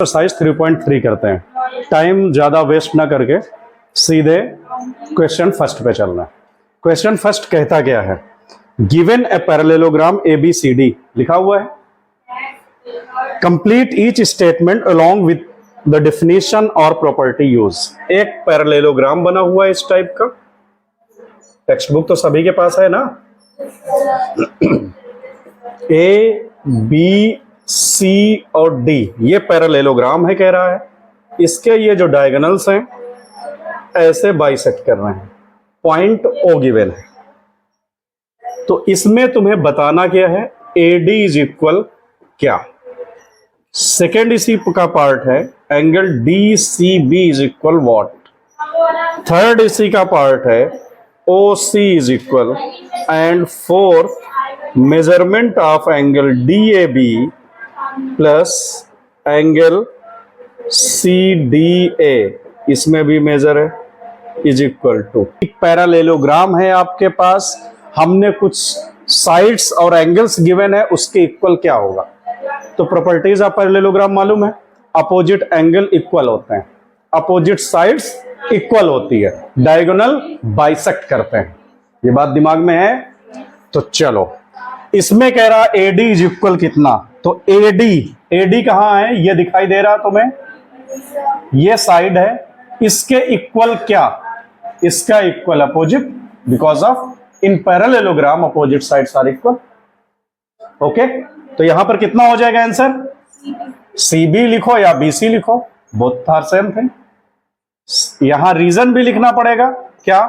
Exercise 3.3 करते हैं, time ज्यादा वेस्ट ना करके सीधे क्वेश्चन फर्स्ट पे चलना है। क्वेश्चन फर्स्ट कहता क्या है, गिवन ए पैरेललोग्राम ABCD लिखा हुआ है, complete each statement along with the definition और प्रॉपर्टी यूज। एक पैरेललोग्राम बना हुआ है इस टाइप का, टेक्स्ट बुक तो सभी के पास है ना। ABC और D ये पैरेललोग्राम है कह रहा है, इसके ये जो डायगोनल्स हैं ऐसे बाइसेक्ट कर रहे हैं, पॉइंट O गिवन है। तो इसमें तुम्हें बताना क्या है, AD इज इक्वल क्या। सेकेंड इसी का पार्ट है, angle DCB is equal what. Third इसी का पार्ट है, OC is equal, and fourth measurement of angle DAB plus angle CDA, इसमें भी मेजर है, इज इक्वल टू। एक पैरेललोग्राम है आपके पास, हमने कुछ साइड्स और एंगल्स गिवन है, उसके इक्वल क्या होगा। तो प्रॉपर्टीज ऑफ पैरेललोग्राम मालूम है, अपोजिट एंगल इक्वल होते हैं, अपोजिट साइड्स इक्वल होती है, डायगोनल बाइसेक्ट करते हैं। ये बात दिमाग में है। तो चलो, इसमें कह रहा AD इज इक्वल कितना, तो AD कहां है, ये दिखाई दे रहा तुम्हें, ये साइड है, इसके इक्वल क्या, इसका equal opposite, because of in parallelogram opposite sides are equal. Okay, तो यहां पर कितना हो जाएगा आंसर, CB लिखो या BC लिखो, बोथ आर सेम थिंग। यहां रीजन भी लिखना पड़ेगा, क्या,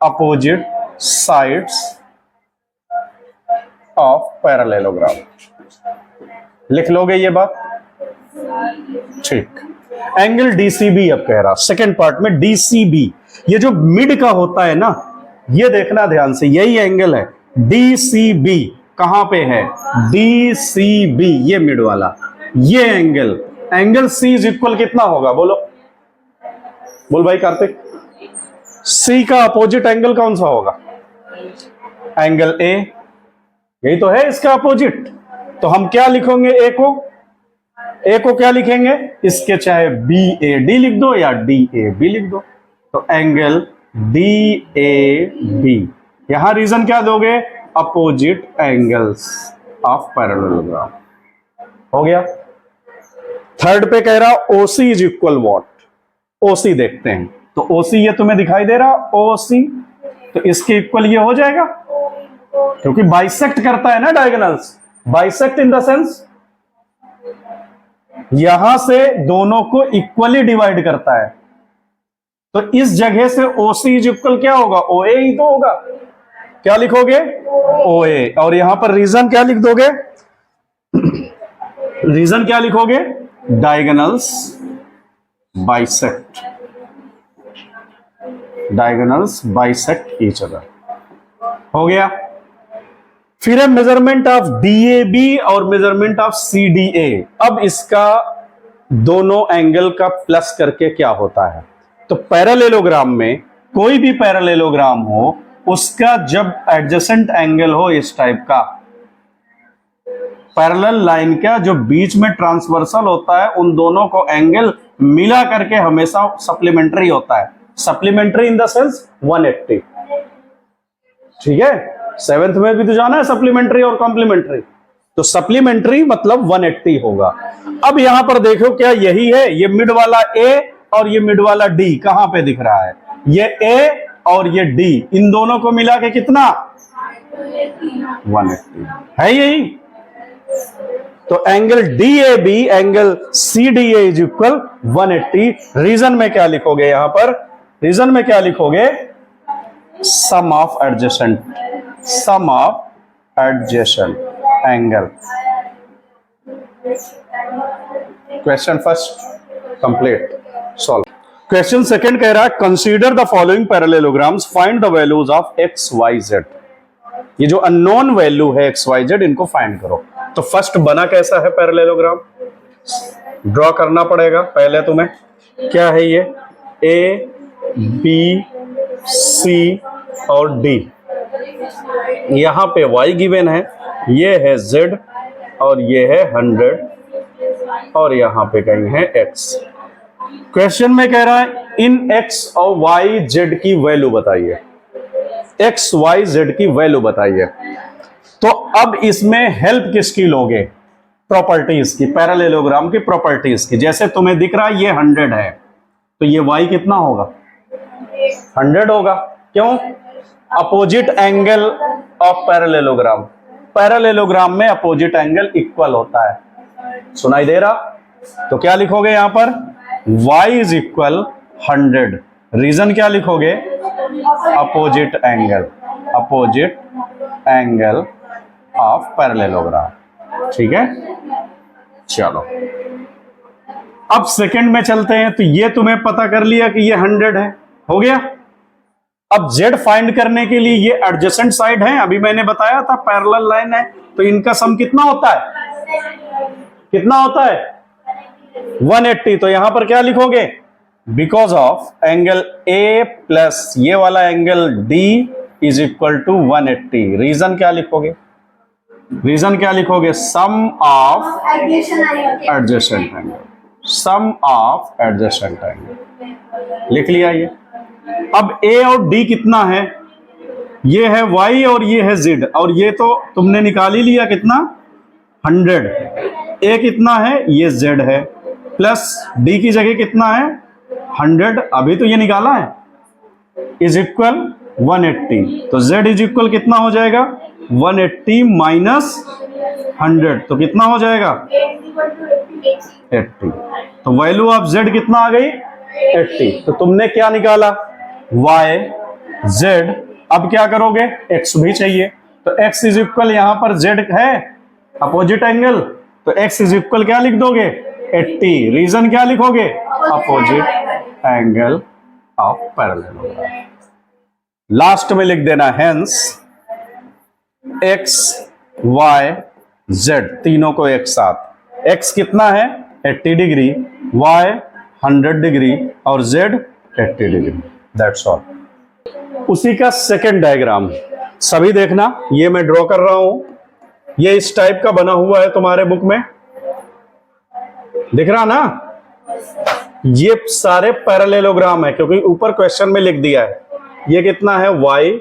अपोजिट साइड्स ऑफ पैरेललोग्राम। लिख लोगे ये बात, ठीक। एंगल DCB अब कह रहा, सेकेंड पार्ट में DCB, ये जो मिड का होता है ना, ये देखना ध्यान से, यही एंगल है DCB। कहां पे है, DCB, ये मिड वाला, ये एंगल C इज इक्वल कितना होगा, बोलो बोल भाई कार्तिक। C का अपोजिट एंगल कौन सा होगा, एंगल A, यही तो है इसका अपोजिट। तो हम क्या लिखेंगे, A को क्या लिखेंगे, इसके चाहे BAD लिख दो या DAB लिख दो। तो एंगल DAB, यहां रीजन क्या दोगे, अपोजिट एंगल्स ऑफ पैरेललोग्राम। हो गया। थर्ड पे कह रहा OC is equal what, OC देखते हैं। तो OC ये तुम्हें दिखाई दे रहा OC, तो इसके इक्वल ये हो जाएगा, क्योंकि बाइसेक्ट करता है ना diagonals, bisect in the sense यहां से दोनों को इक्वली डिवाइड करता है। तो इस जगह से OC इज इक्वल क्या होगा, OA ही तो होगा। क्या लिखोगे, OA, और यहां पर रीजन क्या लिख दोगे, रीजन क्या लिखोगे, diagonals bisect, diagonals bisect each other. हो गया। फिर है मेजरमेंट ऑफ DAB और मेजरमेंट ऑफ CDA। अब इसका दोनों एंगल का प्लस करके क्या होता है, तो पैरेललोग्राम में, कोई भी पैरेललोग्राम हो, उसका जब एडजेसेंट एंगल हो इस टाइप का, पैरेलल लाइन का जो बीच में ट्रांसवर्सल होता है, उन दोनों को एंगल मिला करके हमेशा सप्लीमेंट्री होता है। सप्लीमेंट्री इन द सेंस 180, ठीक है। सेवेंथ में भी तो जाना है सप्लीमेंट्री और कॉम्प्लीमेंट्री, तो सप्लीमेंट्री मतलब 180 होगा। अब यहां पर देखो, क्या यही है, ये मिड वाला A और ये मिड वाला D कहां पे दिख रहा है, ये A और ये D, इन दोनों को मिला के कितना, 180 है यही। तो angle DAB angle CDA is equal 180। Reason में क्या लिखोगे, यहां पर रीजन में क्या लिखोगे, sum of adjacent, sum of adjacent angle. Question first complete, solve. Question second कह रहा है, consider the following parallelograms, find the values of XYZ। ये जो अननोन वैल्यू है XYZ, इनको फाइंड करो। तो फर्स्ट बना कैसा है पैरेललोग्राम, ड्रॉ करना पड़ेगा पहले तुम्हें। क्या है ये, A B C और D, यहां पे Y गिवन है, ये है Z और ये है 100 और यहां पे कहीं है x। क्वेश्चन में कह रहा है इन x और y z की वैल्यू बताइए, x y z की वैल्यू बताइए। तो अब इसमें हेल्प किसकी लोगे? प्रॉपर्टीज की, पैरेललोग्राम की प्रॉपर्टीज की। जैसे तुम्हें दिख रहा है ये 100 है, तो ये y कितना होगा? 100 होगा। क्यों? Opposite angle of parallelogram, parallelogram में अपोजिट एंगल इक्वल होता है। सुनाई दे रहा? तो क्या लिखोगे यहां पर? y is equal 100। रीजन क्या लिखोगे? Opposite angle, opposite angle of parallelogram. ठीक है, चलो अब सेकंड में चलते हैं। तो ये तुम्हें पता कर लिया कि ये 100 है, हो गया। अब z फाइंड करने के लिए ये एडजेसेंट साइड है, अभी मैंने बताया था पैरेलल लाइन है, तो इनका सम कितना होता है? कितना होता है? 180। तो यहां पर क्या लिखोगे? Because of angle A plus ये वाला angle D is equal to 180। Reason क्या लिखोगे? रीजन क्या लिखोगे? Sum of adjacent angle, sum of adjacent angle. लिख लिया ये। अब A और D कितना है? ये है y और ये है z, और ये तो तुमने निकाल ही लिया कितना? 100। A कितना है? ये z है, प्लस D की जगह कितना है? 100, अभी तो ये निकाला है, इज इक्वल 180। तो z इज इक्वल कितना हो जाएगा? 180 माइनस 100, तो कितना हो जाएगा? 80। तो वैल्यू ऑफ z कितना आ गई? 80। तो तुमने क्या निकाला? y, z। अब क्या करोगे? x भी चाहिए, तो x इज इक्वल, यहां पर z है अपोजिट एंगल, तो x इज इक्वल क्या लिख दोगे? 80। रीजन क्या लिखोगे? Opposite angle of parallelogram. Last में लिख देना हेंस x y z तीनों को एक साथ। x कितना है? 80 डिग्री, y 100 डिग्री और z 80 डिग्री। That's all. उसी का सेकंड डायग्राम सभी देखना, ये मैं ड्रॉ कर रहा हूं, ये इस टाइप का बना हुआ है तुम्हारे बुक में, दिख रहा ना? ये सारे पैरेललोग्राम है, क्योंकि ऊपर क्वेश्चन में लिख दिया है। ये कितना है? y,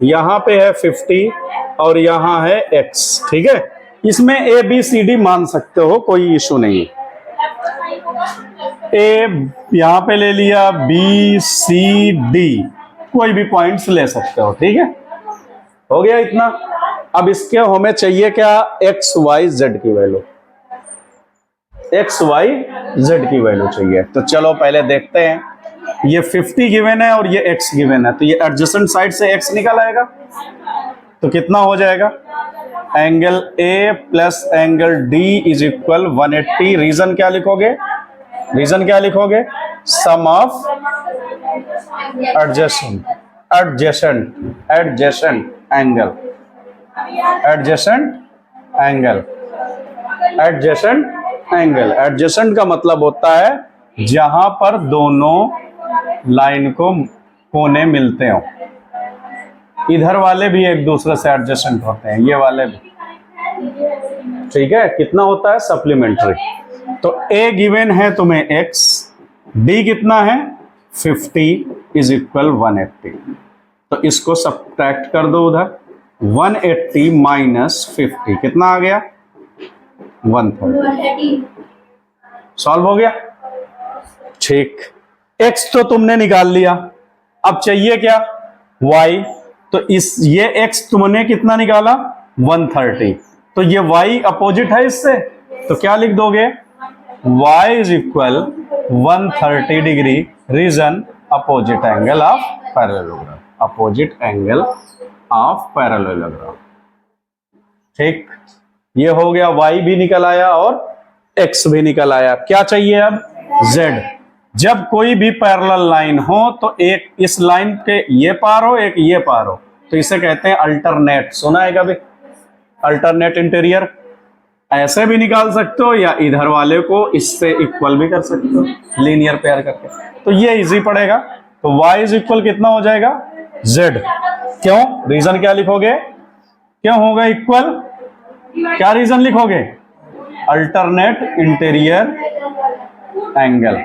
यहां पे है 50 और यहां है x। ठीक है, इसमें a b c d मान सकते हो, कोई इशू नहीं। a यहां पे ले लिया, b c d कोई भी पॉइंट्स ले सकते हो। ठीक है, हो गया इतना। अब इसके हमें चाहिए क्या? x y z की वैल्यू, x y z की वैल्यू चाहिए। तो चलो पहले देखते हैं, ये 50 गिवन है और ये x गिवन है, तो ये एडजेसेंट साइड से x निकल आएगा, तो कितना हो जाएगा? Angle A plus angle D is equal 180। Reason क्या लिखोगे? रीजन क्या लिखोगे? Sum of adjacent, adjacent, adjacent angle, adjacent angle, adjacent angle. Adjacent का मतलब होता है जहां पर दोनों लाइन को कोने मिलते हो। इधर वाले भी एक दूसरे से एडजेसेंट होते हैं, ये वाले भी। ठीक है, कितना होता है? सप्लीमेंट्री। तो A गिवन है तुम्हें x, D कितना है? 50 इज इक्वल 180। तो इसको सब्ट्रैक्ट कर दो उधर, 180 माइनस 50 कितना आ गया? 130। सॉल्व हो गया। ठीक, x तो तुमने निकाल लिया, अब चाहिए क्या? y। तो इस ये x तुमने कितना निकाला? 130। तो ये y अपोजिट है इससे, तो क्या लिख दोगे? y is equal 130 degree. Reason opposite angle of parallelogram, opposite angle of parallelogram. ठीक, ये हो गया, y भी निकल आया और x भी निकल आया। क्या चाहिए अब? z। जब कोई भी पैरेलल लाइन हो तो एक इस लाइन के ये पार हो, एक ये पार हो, तो इसे कहते हैं अल्टरनेट। सुना है कभी? Alternate interior. ऐसे भी निकाल सकते हो या इधर वाले को इससे इक्वल भी कर सकते हो, लीनियर पेयर करके। तो ये इजी पड़ेगा। तो y इज इक्वल कितना हो जाएगा? z। क्यों? रीजन क्या लिखोगे? क्यों होगा इक्वल? क्या रीजन लिखोगे? Alternate interior angle.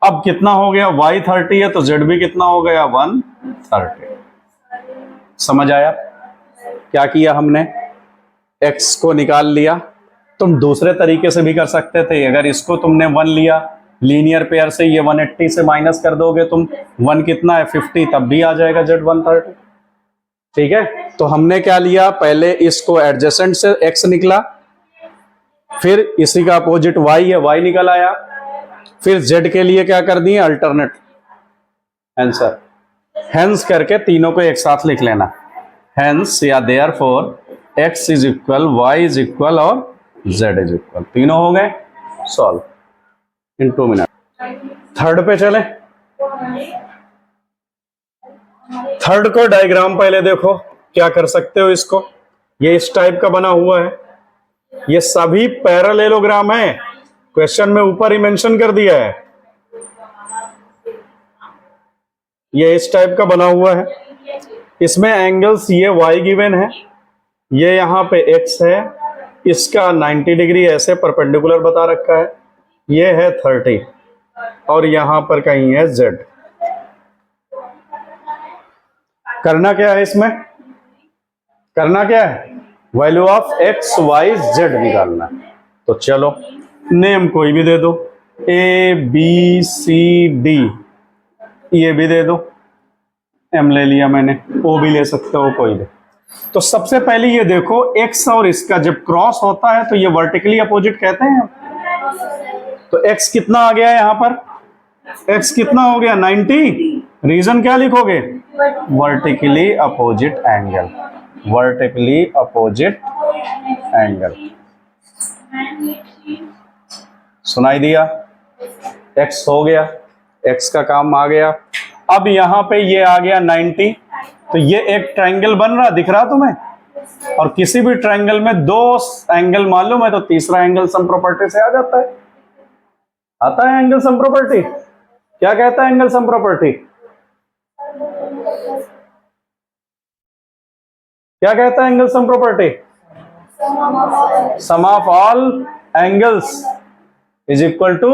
अब कितना हो गया, y 30 है तो z भी कितना हो गया 130। समझ आया क्या किया हमने, x को निकाल लिया। तुम दूसरे तरीके से भी कर सकते थे, अगर इसको तुमने 1 लिया लीनियर पेयर से, ये 180 से माइनस कर दोगे तुम, 1 कितना है 50, तब भी आ जाएगा z 130। ठीक है, तो हमने क्या लिया, पहले इसको एडजेसेंट से x निकला, फिर इसी का अपोजिट y है, y निकल आया, फिर z के लिए क्या कर दिए अल्टरनेट आंसर, हेंस करके तीनों को एक साथ लिख लेना, हेंस या therefore x is equal, y is equal और z इज इक्वल, तीनों हो गए सॉल्व इन 2 मिनट। थर्ड पे चले, थर्ड को डायग्राम पहले देखो क्या कर सकते हो इसको, ये इस टाइप का बना हुआ है, ये सभी पैरेललोग्राम है, क्वेश्चन में ऊपर ही मेंशन कर दिया है, ये इस टाइप का बना हुआ है, इसमें एंगल्स ये y गिवन है, ये यहां पे x है, इसका 90 डिग्री ऐसे परपेंडिकुलर बता रखा है, ये है 30 और यहां पर कहीं है z। करना क्या है इसमें, करना क्या है, value of x y z निकालना। तो चलो नेम कोई भी दे दो, a b c d, ये भी दे दो, m ले लिया मैंने, o भी ले सकते हो कोई भी। तो सबसे पहले ये देखो x और इसका जब क्रॉस होता है तो ये वर्टिकली अपोजिट कहते हैं, तो x कितना आ गया यहां पर, x कितना हो गया 90, रीजन क्या लिखोगे, vertically opposite angle, vertically opposite angle, सुनाई दिया, x हो गया, x का काम आ गया। अब यहां पे ये आ गया 90, तो ये एक ट्रायंगल बन रहा, दिख रहा तुम्हें, और किसी भी ट्रायंगल में 2 एंगल मालूम है तो तीसरा एंगल सम प्रॉपर्टी से आ जाता है, आता है एंगल सम प्रॉपर्टी, क्या कहता है एंगल सम प्रॉपर्टी, क्या कहता है angle sum property, sum of all angles is equal to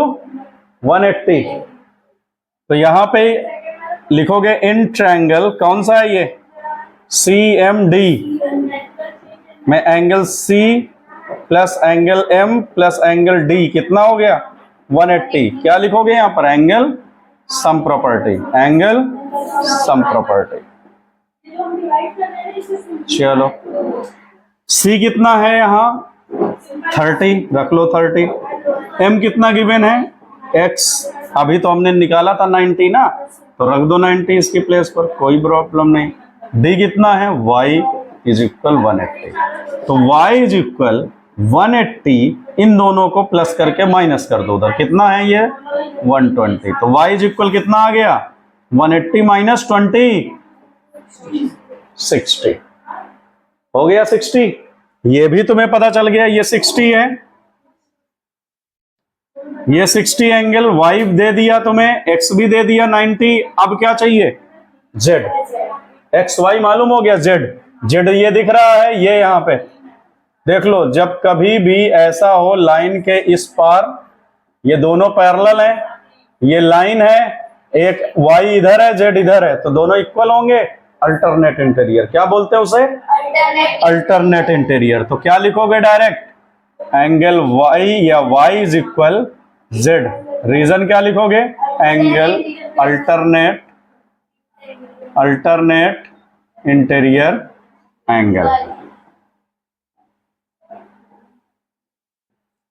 180। तो यहां पे लिखोगे इन ट्रायंगल, कौन सा है ये, CMD में angle C plus angle M plus angle D कितना हो गया 180, क्या लिखोगे यहां पर, angle sum property, angle sum property. चलो C कितना है यहां 30, रख लो 30, M कितना गिवन है X, अभी तो हमने निकाला था 90 ना, तो रख दो 90 इसकी प्लेस पर, कोई प्रॉब्लम नहीं। D कितना है, y इज इक्वल 180, तो y इज इक्वल 180, इन दोनों को प्लस करके माइनस कर दो उधर, कितना है ये 120, तो y इज इक्वल कितना आ गया 180 माइनस 20 60, हो गया 60। ये भी तुम्हें पता चल गया ये 60 है, ये 60 एंगल y दे दिया तुम्हें, x भी दे दिया 90, अब क्या चाहिए z, x y मालूम हो गया, z ये दिख रहा है, ये यहां पे देख लो, जब कभी भी ऐसा हो लाइन के इस पार, ये दोनों पैरेलल हैं, ये लाइन है, एक y इधर है z इधर है, तो दोनों इक्वल होंगे, अल्टरनेट इंटीरियर, क्या बोलते हैं उसे, अल्टरनेट इंटीरियर। तो क्या लिखोगे डायरेक्ट, एंगल y या y is equal z, reason क्या लिखोगे, एंगल अल्टरनेट इंटीरियर एंगल।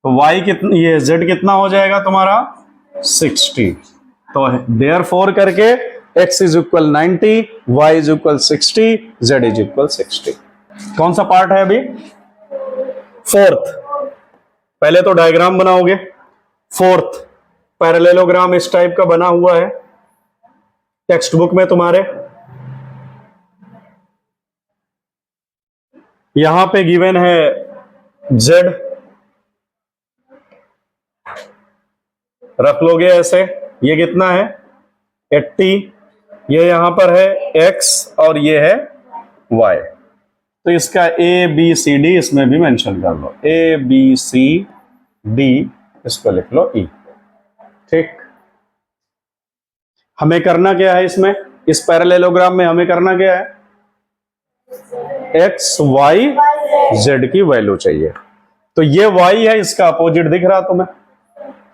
तो y कितना, ये z कितना हो जाएगा तुम्हारा 60, तो देयरफॉर करके x is equal 90, y is equal 60, z is equal 60। कौन सा पार्ट है अभी, फोर्थ, पहले तो डायग्राम बनाओगे, फोर्थ पैरेललोग्राम इस टाइप का बना हुआ है टेक्स्ट बुक में तुम्हारे, यहां पे गिवन है z, रख लोगे ऐसे, ये कितना है 80, ये यहां पर है x और ये है y, तो इसका ए बी सी डी इसमें भी मेंशन कर लो, ए बी सी डी इसको लिख लो ई। ठीक, हमें करना क्या है इसमें, इस पैरेललोग्राम में हमें करना क्या है, एक्स वाई जेड की वैल्यू चाहिए। तो ये वाई है, इसका अपोजिट दिख रहा तुम्हें,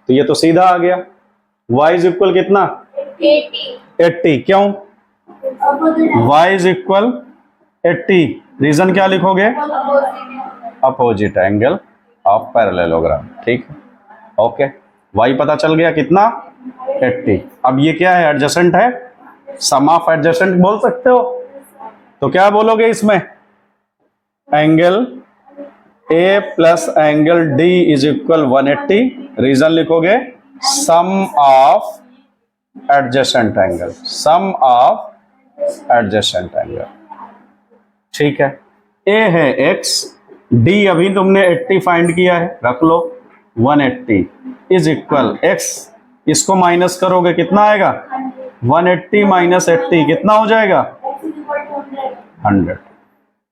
तो ये तो सीधा आ गया, y इज इक्वल कितना 80। क्यों, y इज इक्वल 80, रीजन क्या लिखोगे, अपोजिट एंगल ऑफ पैरेललोग्राम। ठीक, ओके, y पता चल गया कितना 80। अब ये क्या है, एडजेसेंट है, सम ऑफ एडजेसेंट बोल सकते हो, तो क्या बोलोगे इसमें, angle A plus angle D is equal 180, reason लिखोगे sum of adjacent angle, sum of adjacent angle. ठीक है, A है x, D अभी तुमने 80 फाइंड किया है, रख लो 180 इज इक्वल x, इसको माइनस करोगे कितना आएगा, 180 माइनस 80 कितना हो जाएगा 100।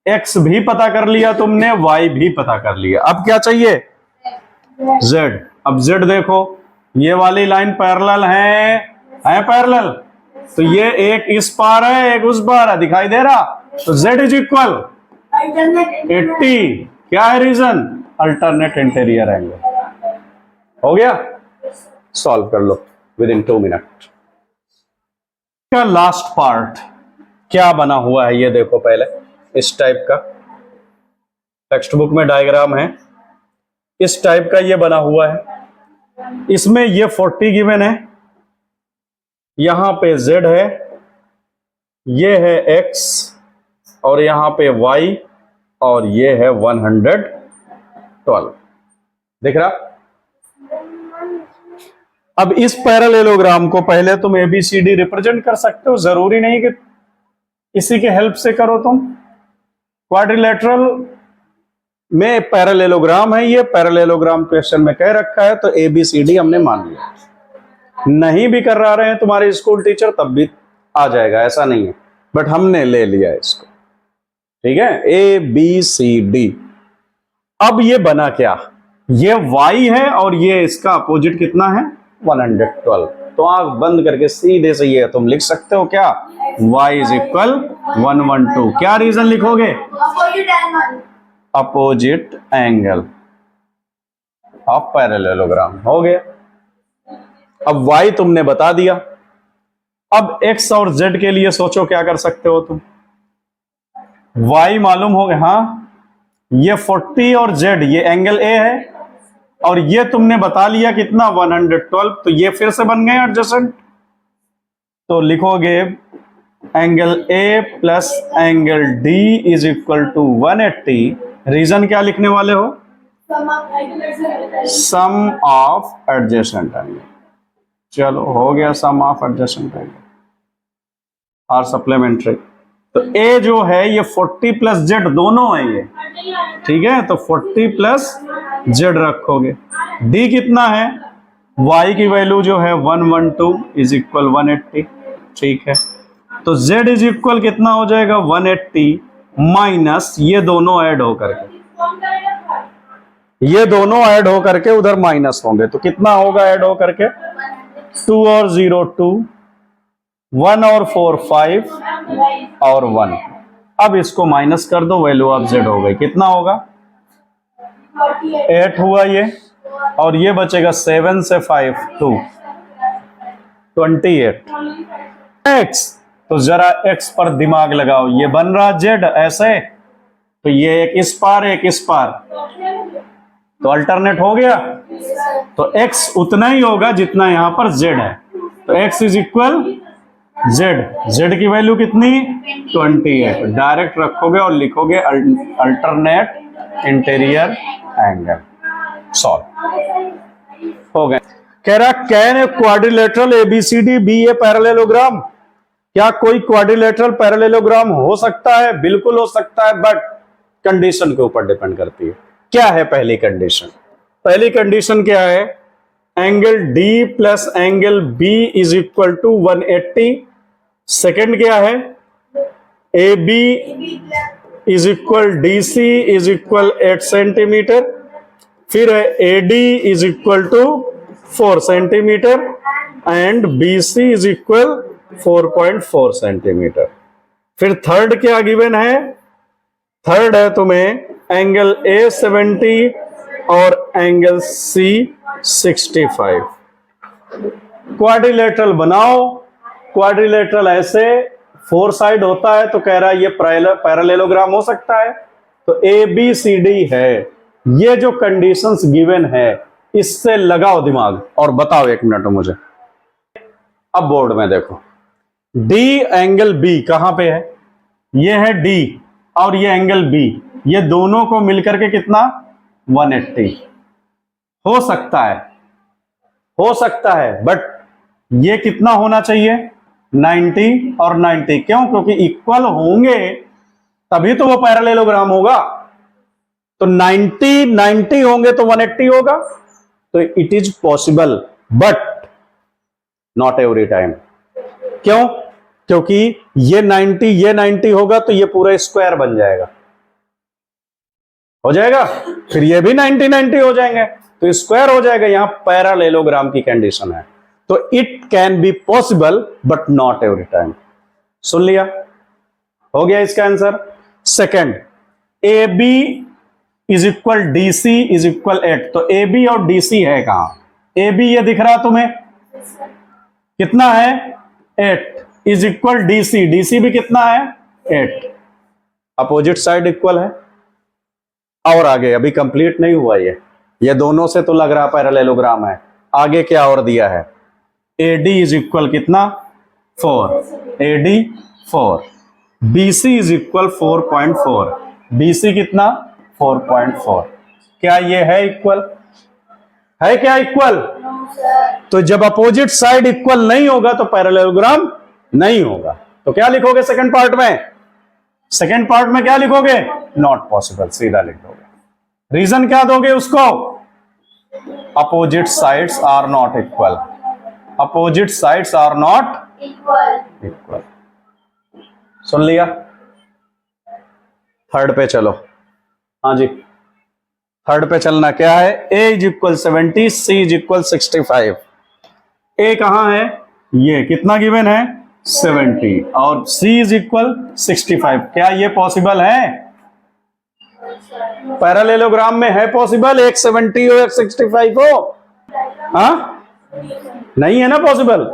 x भी पता कर लिया तुमने, y भी पता कर लिया, अब क्या चाहिए z। अब z देखो, ये वाली लाइन पैरेलल है पैरेलल, तो ये एक इस पार है एक उस पार है, दिखाई दे रहा, तो z इज इक्वल 80। क्या है रीजन, अल्टरनेट इंटीरियर एंगल। हो गया, सॉल्व कर लो विद इन 2 मिनट। का लास्ट पार्ट क्या बना हुआ है ये देखो, पहले इस टाइप का टेक्स्ट बुक में डायग्राम है, इस टाइप का ये बना हुआ है, इसमें ये 40 गिवन है, यहां पे z है, ये है x और यहां पे y और ये है 112, दिख रहा। अब इस पैरेललोग्राम को पहले तुम ABCD रिप्रेजेंट कर सकते हो, जरूरी नहीं कि इसी के हेल्प से करो तुम। क्वाड्रिलेटरल में पैरेललोग्राम है, ये पैरेललोग्राम क्वेश्चन में कह रखा है, तो ABCD हमने मान लिया। नहीं भी करा रहे हैं तुम्हारे स्कूल टीचर तब भी आ जाएगा, ऐसा नहीं है, बट हमने ले लिया इसको। ठीक है, ABCD। अब ये बना क्या, ये y है और ये इसका अपोजिट कितना है 112, तो आंख बंद करके सीधे से ये तुम लिख सकते हो क्या, y इज इक्वल 112। क्या रीजन लिखोगे, अपोजिट एंगल ऑफ पैरेललोग्राम। हो गया, अब y तुमने बता दिया, अब x और z के लिए सोचो क्या कर सकते हो तुम, y मालूम हो गया, हाँ ये 40 और z ये एंगल A है, और ये तुमने बता लिया कितना 112, तो ये फिर से बन गए एडजेसेंट, तो लिखोगे angle A plus angle D is equal to 180। Reason क्या लिखने वाले हो, सम ऑफ एडजेसेंट एंगल। चलो हो गया सम ऑफ एडजेसेंट एंगल और सप्लीमेंट्री। तो A जो है ये 40 प्लस Z दोनों है ये, ठीक है, तो 40 प्लस Z रखोगे। D कितना है, Y की वैल्यू जो है 112 इज इक्वल 180, ठीक है, तो Z इज इक्वल कितना हो जाएगा 180 माइनस ये दोनों ऐड होकर के, ये दोनों ऐड होकर के उधर माइनस होंगे, तो कितना होगा ऐड होकर के 2 और 0 2, 1 और 4 5 और 1। अब इसको माइनस कर दो, वैल्यू ऑफ Z हो गई, कितना होगा 8 हुआ ये, और ये बचेगा 7 से 5 2 28। X, तो जरा X पर दिमाग लगाओ, ये बन रहा Z ऐसे, तो ये एक इस पार एक इस पार, तो अल्टरनेट हो गया, तो X उतना ही होगा जितना यहां पर Z है, तो X इज इक्वल Z की वैल्यू कितनी 28, डायरेक्ट रखोगे और लिखोगे अल्टरनेट इंटीरियर एंगल। सॉल्व हो गए। कह रहा can a quadrilateral ABCD be a parallelogram, क्या कोई क्वाड्रिलेटरल पैरेललोग्राम हो सकता है, बिल्कुल हो सकता है, बट कंडीशन के ऊपर डिपेंड करती है। क्या है पहली कंडीशन, पहली कंडीशन क्या है, angle D plus angle B is equal to 180। Second क्या है, AB is equal DC is equal 8 centimetre, फिर है AD is equal to 4 centimetre and BC is equal 4.4 centimetre. फिर थर्ड क्या गिवन है? थर्ड है तुम्हें एंगल A 70 और एंगल C 65। क्वाड्रिलेटरल बनाओ। क्वाड्रिलेटरल ऐसे 4 साइड होता है, तो कह रहा है ये पैरेललोग्राम हो सकता है, तो ABCD है। ये जो कंडीशंस गिवन है इससे लगाओ दिमाग और बताओ 1 मिनट में मुझे। अब बोर्ड में देखो, D एंगल B कहां पे है? ये है D और ये एंगल B, ये दोनों को मिलकर के कितना? 180 हो सकता है, हो सकता है, बट ये कितना होना चाहिए? 90 और 90। क्यों? क्योंकि इक्वल होंगे तभी तो वो पैरेललोग्राम होगा। तो 90 होंगे तो 180 होगा। तो it is possible but not every time. क्यों? क्योंकि ये 90 होगा तो ये पूरा स्क्वायर बन जाएगा, हो जाएगा, फिर ये भी 90 हो जाएंगे तो स्क्वायर हो जाएगा। यहां पैरेललोग्राम की कंडीशन है। तो it can be possible but not every time. सुन लिया? हो गया इसका answer. Second, AB is equal DC is equal 8। तो AB और DC है कहां? AB ये दिख रहा तुम्हें कितना है? 8 इज इक्वल DC भी कितना है? 8। अपोजिट साइड इक्वल है। और आगे अभी कंप्लीट नहीं हुआ ये दोनों से तो लग रहा पैरेललोग्राम है। आगे क्या और दिया है? AD इज इक्वल कितना? 4। AD 4। BC is equal 4.4। BC कितना? 4.4। क्या ये है इक्वल? है क्या इक्वल? तो जब अपोजिट साइड इक्वल नहीं होगा तो पैरेललोग्राम नहीं होगा। तो क्या लिखोगे सेकंड पार्ट में? सेकंड पार्ट में क्या लिखोगे? नॉट पॉसिबल, सीधा लिख दोगे। रीजन क्या दोगे उसको? Opposite sides are not equal. Opposite sides are not equal. सुन लिया? थर्ड पे चलो। हाँ जी, थर्ड पे चलना। क्या है? A is equal 70, C is equal 65। A कहां है? ये कितना गिवन है? 70 और C इज इक्वल 65। क्या ये पॉसिबल है? पैरेललोग्राम में है पॉसिबल? एक 70 हो एक 65 हो? हाँ, नहीं है ना पॉसिबल,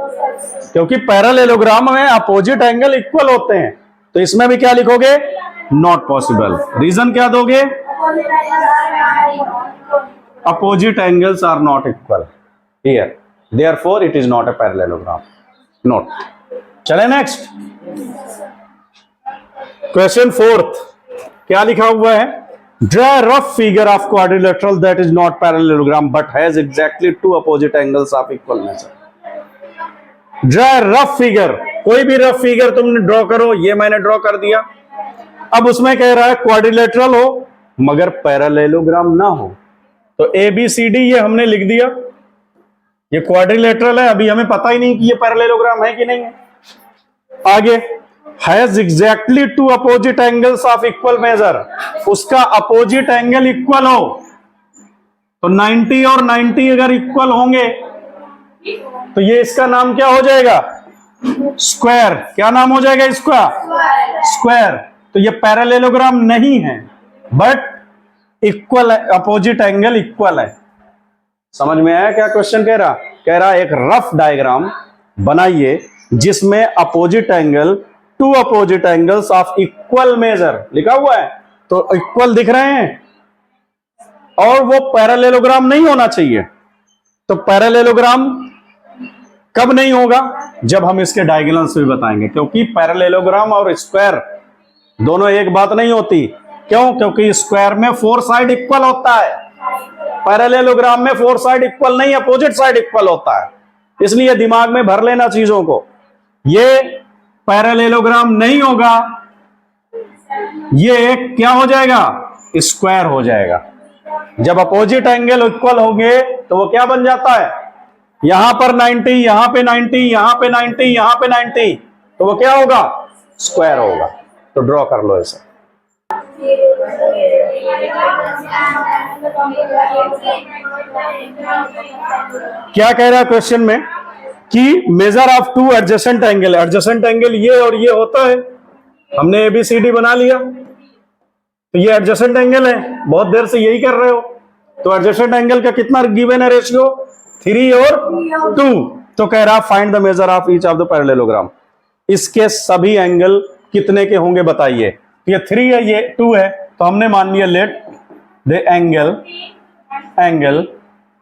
क्योंकि पैरेललोग्राम में अपोजिट एंगल इक्वल होते हैं। तो इसमें भी क्या लिखोगे? Not possible. रीजन क्या दोगे? Opposite angles are not equal here, therefore it is not a parallelogram. Note. चले नेक्स्ट क्वेश्चन। फोर्थ क्या लिखा हुआ है? Draw rough figure of quadrilateral that is not parallelogram but has exactly 2 opposite angles of equal measure. Draw rough figure. कोई भी rough figure तुमने draw करो। ये मैंने ड्रॉ कर दिया। अब उसमें कह रहा है क्वाड्रिलेटरल हो मगर पैरेललोग्राम ना हो। तो ABCD ये हमने लिख दिया, ये क्वाड्रिलेटरल है। अभी हमें पता ही नहीं कि ये पैरेललोग्राम है कि नहीं है। आगे, has exactly 2 opposite angles of equal major. उसका अपोजिट एंगल इक्वल हो तो 90 और 90 अगर इक्वल होंगे तो ये इसका नाम क्या हो जाएगा? स्क्वायर। क्या नाम हो जाएगा इसका? स्क्वायर। तो ये पैरेललोग्राम नहीं है बट इक्वल है, अपोजिट एंगल इक्वल है। समझ में आया क्या क्वेश्चन कह रहा? कह रहा एक रफ डायग्राम बनाइए जिसमें opposite angle 2 opposite angles of equal major लिखा हुआ है, तो इक्वल दिख रहे हैं और वो पैरेललोग्राम नहीं होना चाहिए। तो पैरेललोग्राम कब नहीं होगा? जब हम इसके डायगोनल्स भी बताएंगे, क्योंकि पैरेललोग्राम और स्क्वायर दोनों एक बात नहीं होती। क्यों? क्योंकि स्क्वायर में 4 साइड इक्वल होता है, पैरेललोग्राम में 4 साइड इक्वल नहीं, अपोजिट साइड इक्वल होता है। इसलिए दिमाग में भर लेना चीजों को। ये पैरेललोग्राम नहीं होगा, ये क्या हो जाएगा? स्क्वायर हो जाएगा। जब अपोजिट एंगल इक्वल होंगे तो वो क्या बन जाता है? यहां पर 90, यहां पे 90, यहां पे 90, यहां पे 90, तो वो क्या होगा? स्क्वायर होगा। तो ड्रॉ कर लो इसे। क्या कह रहा है क्वेश्चन में कि measure of two adjacent angle, adjacent angle ये और ये होता है, हमने एबीसीडी बना लिया, तो ये एडजेसेंट एंगल है, बहुत देर से यही कर रहे हो। तो एडजेसेंट एंगल का कितना गिवन है रेशियो, 3 और 2। तो कह रहा find the measure of each of the parallelogram, इसके सभी एंगल कितने के होंगे बताइए। ये 3 है, ये 2 है, तो हमने मान लिया let the angle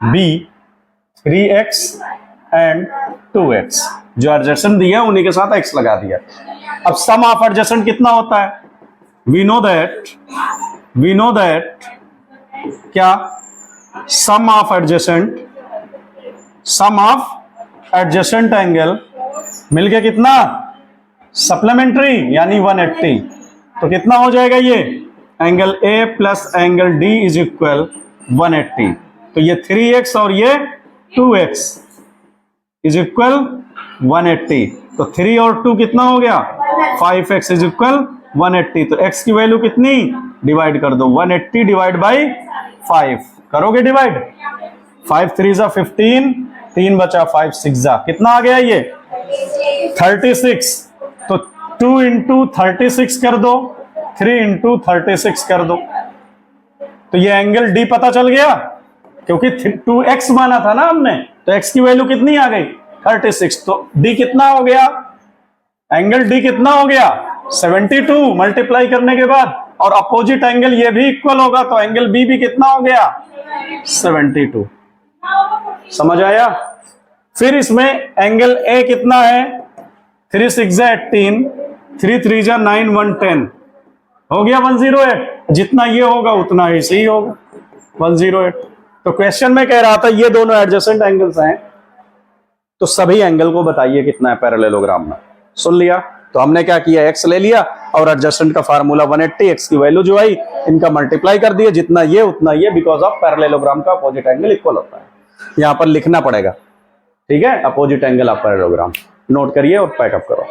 be 3x and 2x, जो एडजेसेंट दिया उन्हीं के साथ x लगा दिया। अब सम ऑफ एडजेसेंट कितना होता है, वी नो दैट क्या, सम ऑफ एडजेसेंट एंगल मिलके कितना, सप्लीमेंट्री यानी 180। तो कितना हो जाएगा ये, angle A plus angle D is equal 180। तो ये 3x और ये 2x इज इक्वल 180। तो 3 और 2 कितना हो गया, 5x इज इक्वल 180। तो x की वैल्यू कितनी, डिवाइड कर दो, 180 डिवाइड बाई 5 करोगे डिवाइड, 5 3 जा 15, 3 बचा 5 6 जा, कितना आ गया ये 36। तो 2 इंटू 36 कर दो, 3 इंटू 36 कर दो, तो ये एंगल D पता चल गया, क्योंकि 2x माना था ना हमने, तो x की वैल्यू कितनी आ गई 36। तो D कितना हो गया, एंगल D कितना हो गया 72 मल्टीप्लाई करने के बाद, और अपोजिट एंगल ये भी इक्वल होगा, तो एंगल B भी कितना हो गया 72। समझ आया। फिर इसमें एंगल A कितना है, 3 6 जा 18, 3 3 जा 9 1 10, हो गया 108। जितना ये होगा उतना ही सही होगा 108। तो क्वेश्चन में कह रहा था ये दोनों एडजेसेंट एंगल्स हैं, तो सभी एंगल को बताइए कितना है पैरेललोग्राम में। सुन लिया, तो हमने क्या किया, x ले लिया और एडजस्टेंट का फार्मूला 180, x की वैल्यू जो आई इनका मल्टीप्लाई कर दिया, जितना ये उतना ये, बिकॉज ऑफ पैरेललोग्राम का अपोजिट एंगल इक्वल होता है। यहां पर लिखना पड़ेगा, ठीक है, opposite angle of parallelogram, note करिए और पैकअप करो।